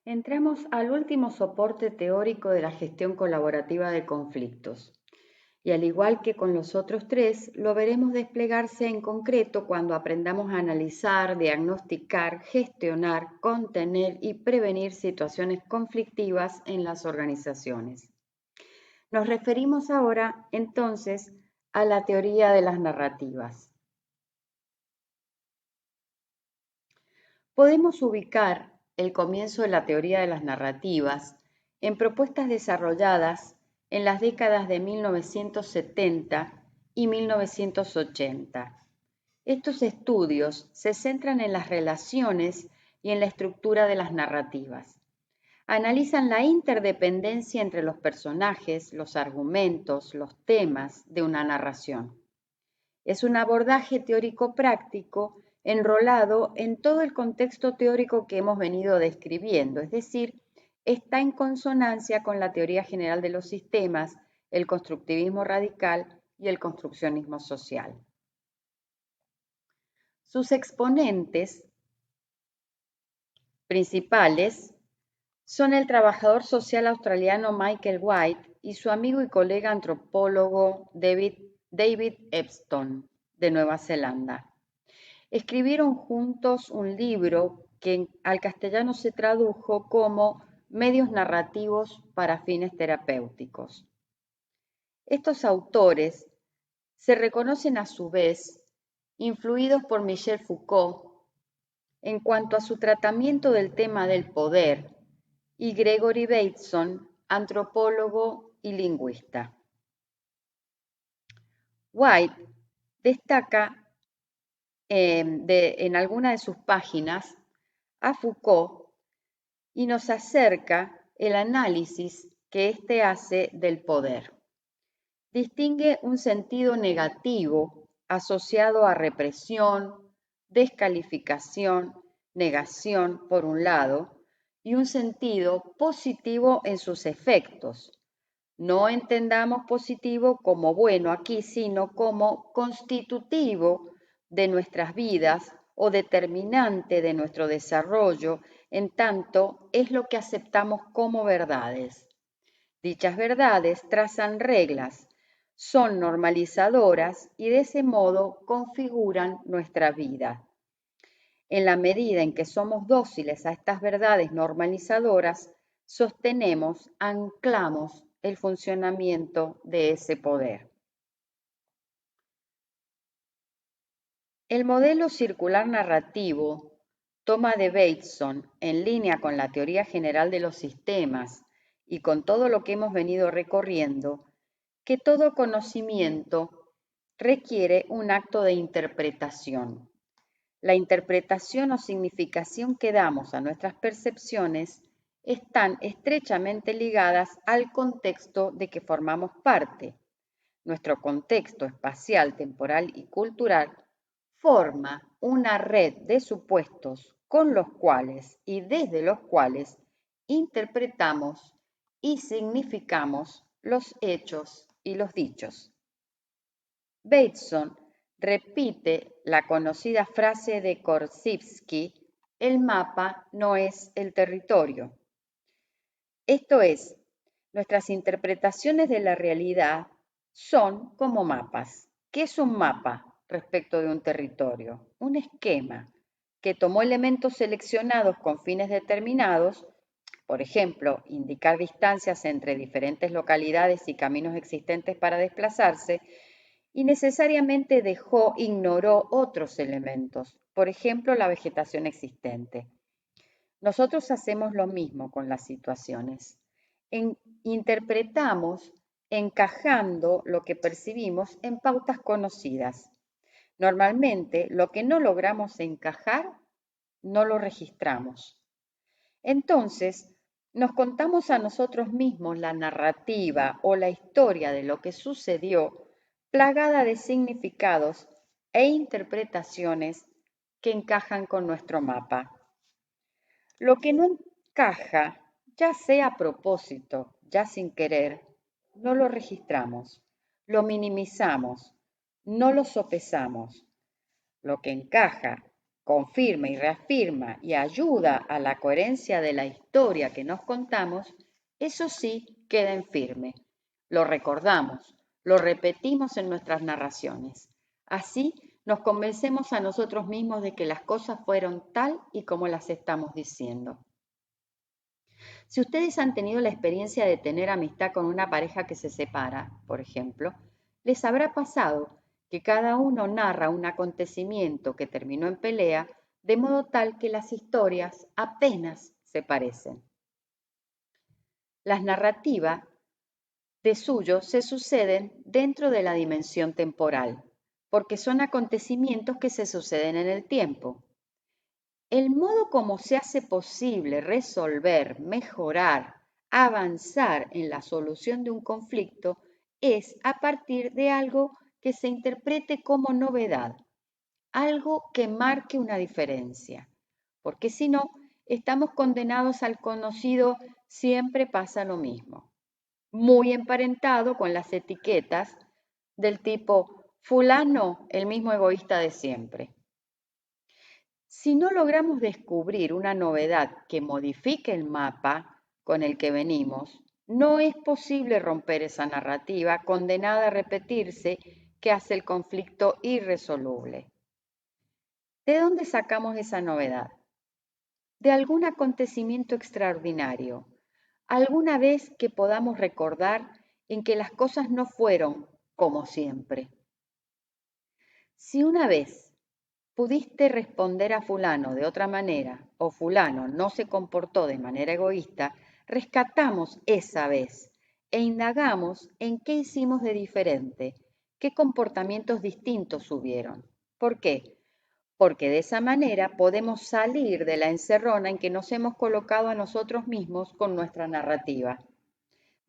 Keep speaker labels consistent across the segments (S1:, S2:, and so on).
S1: Entramos al último soporte teórico de la gestión colaborativa de conflictos. Y al igual que con los otros tres, lo veremos desplegarse en concreto cuando aprendamos a analizar, diagnosticar, gestionar, contener y prevenir situaciones conflictivas en las organizaciones. Nos referimos ahora, entonces, a la teoría de las narrativas. Podemos ubicar el comienzo de la teoría de las narrativas en propuestas desarrolladas en las décadas de 1970 y 1980. Estos estudios se centran en las relaciones y en la estructura de las narrativas. Analizan la interdependencia entre los personajes, los argumentos, los temas de una narración. Es un abordaje teórico-práctico enrolado en todo el contexto teórico que hemos venido describiendo, es decir, está en consonancia con la teoría general de los sistemas, el constructivismo radical y el construccionismo social. Sus exponentes principales son el trabajador social australiano Michael White y su amigo y colega antropólogo David Epstone, de Nueva Zelanda. Escribieron juntos un libro que al castellano se tradujo como Medios narrativos para fines terapéuticos. Estos autores se reconocen a su vez influidos por Michel Foucault en cuanto a su tratamiento del tema del poder y Gregory Bateson, antropólogo y lingüista. White destaca en alguna de sus páginas a Foucault y nos acerca el análisis que éste hace del poder. Distingue un sentido negativo asociado a represión, descalificación, negación, por un lado, y un sentido positivo en sus efectos. No entendamos positivo como bueno aquí, sino como constitutivo de nuestras vidas o determinante de nuestro desarrollo, en tanto es lo que aceptamos como verdades. Dichas verdades trazan reglas, son normalizadoras y de ese modo configuran nuestra vida. En la medida en que somos dóciles a estas verdades normalizadoras, sostenemos, anclamos el funcionamiento de ese poder. El modelo circular narrativo toma de Bateson, en línea con la teoría general de los sistemas y con todo lo que hemos venido recorriendo, que todo conocimiento requiere un acto de interpretación. La interpretación o significación que damos a nuestras percepciones están estrechamente ligadas al contexto de que formamos parte. Nuestro contexto espacial, temporal y cultural forma una red de supuestos con los cuales y desde los cuales interpretamos y significamos los hechos y los dichos. Bateson repite la conocida frase de Korzybski: el mapa no es el territorio. Esto es, nuestras interpretaciones de la realidad son como mapas. ¿Qué es un mapa respecto de un territorio? Un esquema que tomó elementos seleccionados con fines determinados, por ejemplo, indicar distancias entre diferentes localidades y caminos existentes para desplazarse, y necesariamente ignoró otros elementos, por ejemplo, la vegetación existente. Nosotros hacemos lo mismo con las situaciones. Interpretamos encajando lo que percibimos en pautas conocidas. Normalmente, lo que no logramos encajar, no lo registramos. Entonces, nos contamos a nosotros mismos la narrativa o la historia de lo que sucedió, plagada de significados e interpretaciones que encajan con nuestro mapa. Lo que no encaja, ya sea a propósito, ya sin querer, no lo registramos, lo minimizamos, no lo sopesamos. Lo que encaja, confirma y reafirma y ayuda a la coherencia de la historia que nos contamos, eso sí queda en firme. Lo recordamos, lo repetimos en nuestras narraciones. Así nos convencemos a nosotros mismos de que las cosas fueron tal y como las estamos diciendo. Si ustedes han tenido la experiencia de tener amistad con una pareja que se separa, por ejemplo, les habrá pasado que cada uno narra un acontecimiento que terminó en pelea, de modo tal que las historias apenas se parecen. Las narrativas de suyo se suceden dentro de la dimensión temporal, porque son acontecimientos que se suceden en el tiempo. El modo como se hace posible resolver, mejorar, avanzar en la solución de un conflicto es a partir de algo que se interprete como novedad, algo que marque una diferencia, porque si no, estamos condenados al conocido siempre pasa lo mismo, muy emparentado con las etiquetas del tipo fulano, el mismo egoísta de siempre. Si no logramos descubrir una novedad que modifique el mapa con el que venimos, no es posible romper esa narrativa condenada a repetirse que hace el conflicto irresoluble. ¿De dónde sacamos esa novedad? De algún acontecimiento extraordinario, alguna vez que podamos recordar en que las cosas no fueron como siempre. Si una vez pudiste responder a fulano de otra manera o fulano no se comportó de manera egoísta, rescatamos esa vez e indagamos en qué hicimos de diferente, qué comportamientos distintos hubieron. ¿Por qué? Porque de esa manera podemos salir de la encerrona en que nos hemos colocado a nosotros mismos con nuestra narrativa.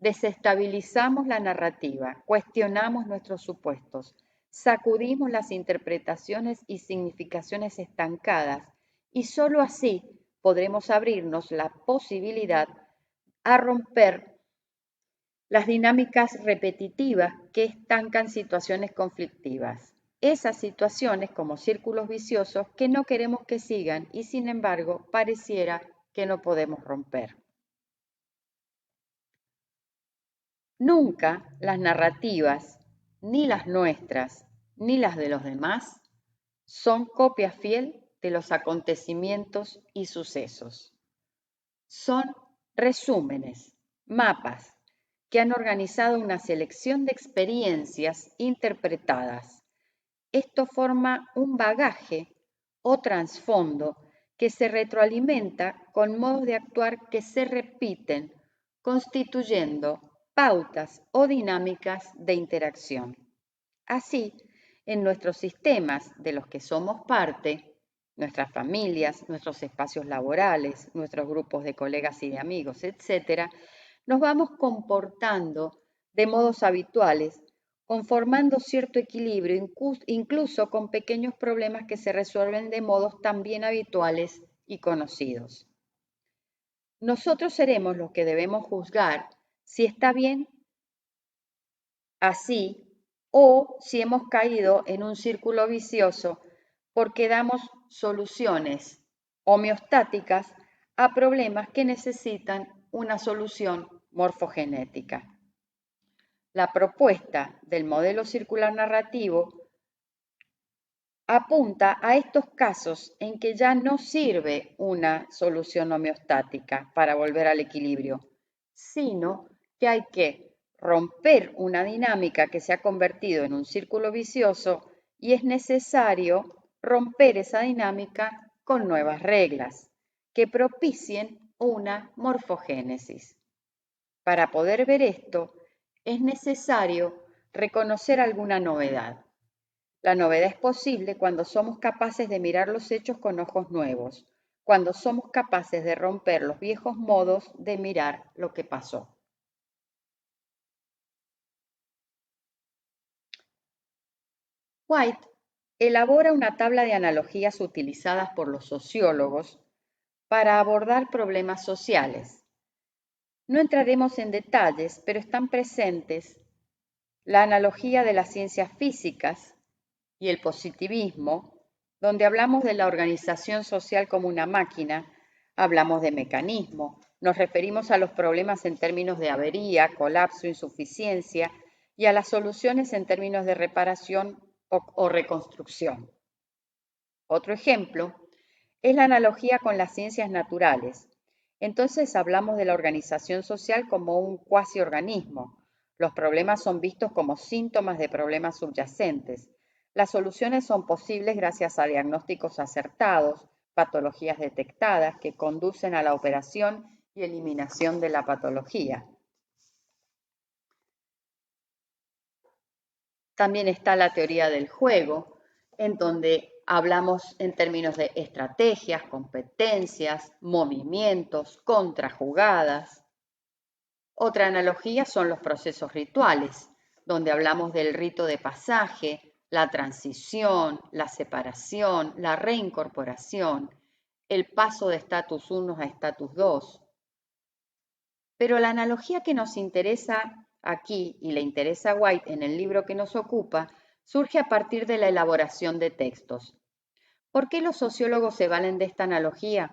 S1: Desestabilizamos la narrativa, cuestionamos nuestros supuestos, sacudimos las interpretaciones y significaciones estancadas y sólo así podremos abrirnos la posibilidad a romper las dinámicas repetitivas que estancan situaciones conflictivas. Esas situaciones como círculos viciosos que no queremos que sigan y sin embargo pareciera que no podemos romper. Nunca las narrativas, ni las nuestras, ni las de los demás, son copia fiel de los acontecimientos y sucesos. Son resúmenes, mapas, que han organizado una selección de experiencias interpretadas. Esto forma un bagaje o trasfondo que se retroalimenta con modos de actuar que se repiten, constituyendo pautas o dinámicas de interacción. Así, en nuestros sistemas de los que somos parte, nuestras familias, nuestros espacios laborales, nuestros grupos de colegas y de amigos, etc., nos vamos comportando de modos habituales, conformando cierto equilibrio, incluso con pequeños problemas que se resuelven de modos también habituales y conocidos. Nosotros seremos los que debemos juzgar si está bien así o si hemos caído en un círculo vicioso porque damos soluciones homeostáticas a problemas que necesitan una solución morfogenética. La propuesta del modelo circular narrativo apunta a estos casos en que ya no sirve una solución homeostática para volver al equilibrio, sino que hay que romper una dinámica que se ha convertido en un círculo vicioso y es necesario romper esa dinámica con nuevas reglas que propicien una morfogénesis. Para poder ver esto, es necesario reconocer alguna novedad. La novedad es posible cuando somos capaces de mirar los hechos con ojos nuevos, cuando somos capaces de romper los viejos modos de mirar lo que pasó. White elabora una tabla de analogías utilizadas por los sociólogos para abordar problemas sociales. No entraremos en detalles, pero están presentes la analogía de las ciencias físicas y el positivismo, Donde hablamos de la organización social como una máquina, hablamos de mecanismo. Nos referimos a los problemas en términos de avería, colapso, insuficiencia y a las soluciones en términos de reparación o reconstrucción. Otro ejemplo es la analogía con las ciencias naturales. Entonces hablamos de la organización social como un cuasi-organismo. Los problemas son vistos como síntomas de problemas subyacentes. Las soluciones son posibles gracias a diagnósticos acertados, patologías detectadas que conducen a la operación y eliminación de la patología. También está la teoría del juego, en donde hablamos en términos de estrategias, competencias, movimientos, contrajugadas. Otra analogía son los procesos rituales, donde hablamos del rito de pasaje, la transición, la separación, la reincorporación, el paso de estatus 1 a estatus 2. Pero la analogía que nos interesa aquí y le interesa a White en el libro que nos ocupa surge a partir de la elaboración de textos. ¿Por qué los sociólogos se valen de esta analogía?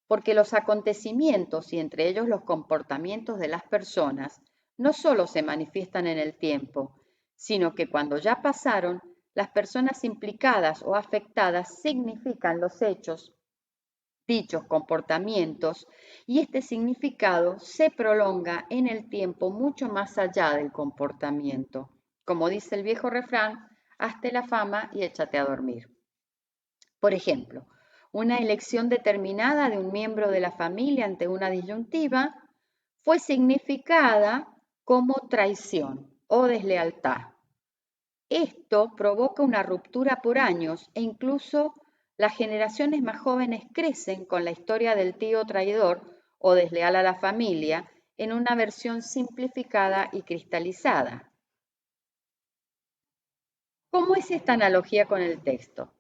S1: Porque los acontecimientos y entre ellos los comportamientos de las personas no solo se manifiestan en el tiempo, sino que cuando ya pasaron, las personas implicadas o afectadas significan los hechos, dichos comportamientos, y este significado se prolonga en el tiempo mucho más allá del comportamiento. Como dice el viejo refrán, hazte la fama y échate a dormir. Por ejemplo, una elección determinada de un miembro de la familia ante una disyuntiva fue significada como traición o deslealtad. Esto provoca una ruptura por años e incluso las generaciones más jóvenes crecen con la historia del tío traidor o desleal a la familia en una versión simplificada y cristalizada. ¿Cómo es esta analogía con el texto?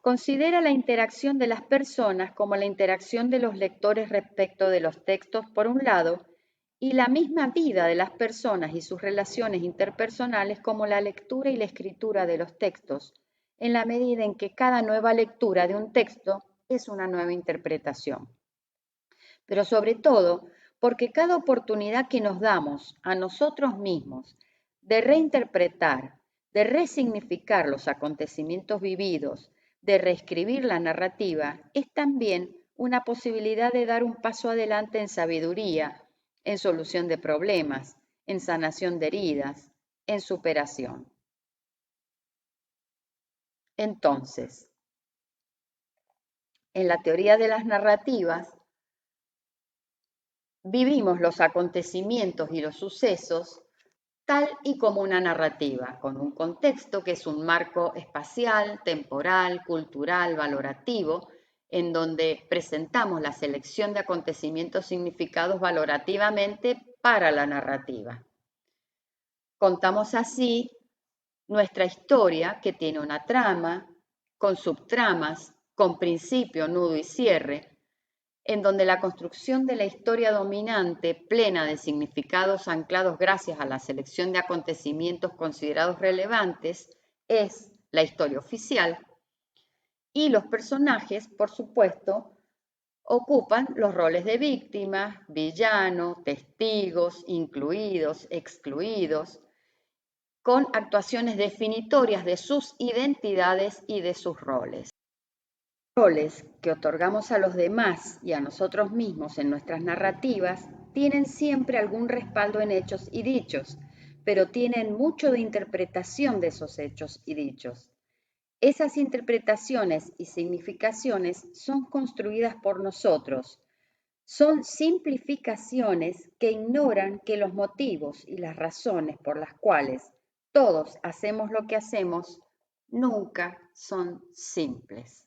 S1: Considera la interacción de las personas como la interacción de los lectores respecto de los textos por un lado y la misma vida de las personas y sus relaciones interpersonales como la lectura y la escritura de los textos, en la medida en que cada nueva lectura de un texto es una nueva interpretación. Pero sobre todo, porque cada oportunidad que nos damos a nosotros mismos de reinterpretar, de resignificar los acontecimientos vividos, de reescribir la narrativa, es también una posibilidad de dar un paso adelante en sabiduría, en solución de problemas, en sanación de heridas, en superación. Entonces, en la teoría de las narrativas, vivimos los acontecimientos y los sucesos tal y como una narrativa, con un contexto que es un marco espacial, temporal, cultural, valorativo, en donde presentamos la selección de acontecimientos significados valorativamente para la narrativa. Contamos así nuestra historia, que tiene una trama, con subtramas, con principio, nudo y cierre, en donde la construcción de la historia dominante, plena de significados anclados gracias a la selección de acontecimientos considerados relevantes, es la historia oficial, y los personajes, por supuesto, ocupan los roles de víctima, villano, testigos, incluidos, excluidos, con actuaciones definitorias de sus identidades y de sus roles. Roles que otorgamos a los demás y a nosotros mismos en nuestras narrativas tienen siempre algún respaldo en hechos y dichos, pero tienen mucho de interpretación de esos hechos y dichos. Esas interpretaciones y significaciones son construidas por nosotros. Son simplificaciones que ignoran que los motivos y las razones por las cuales todos hacemos lo que hacemos nunca son simples.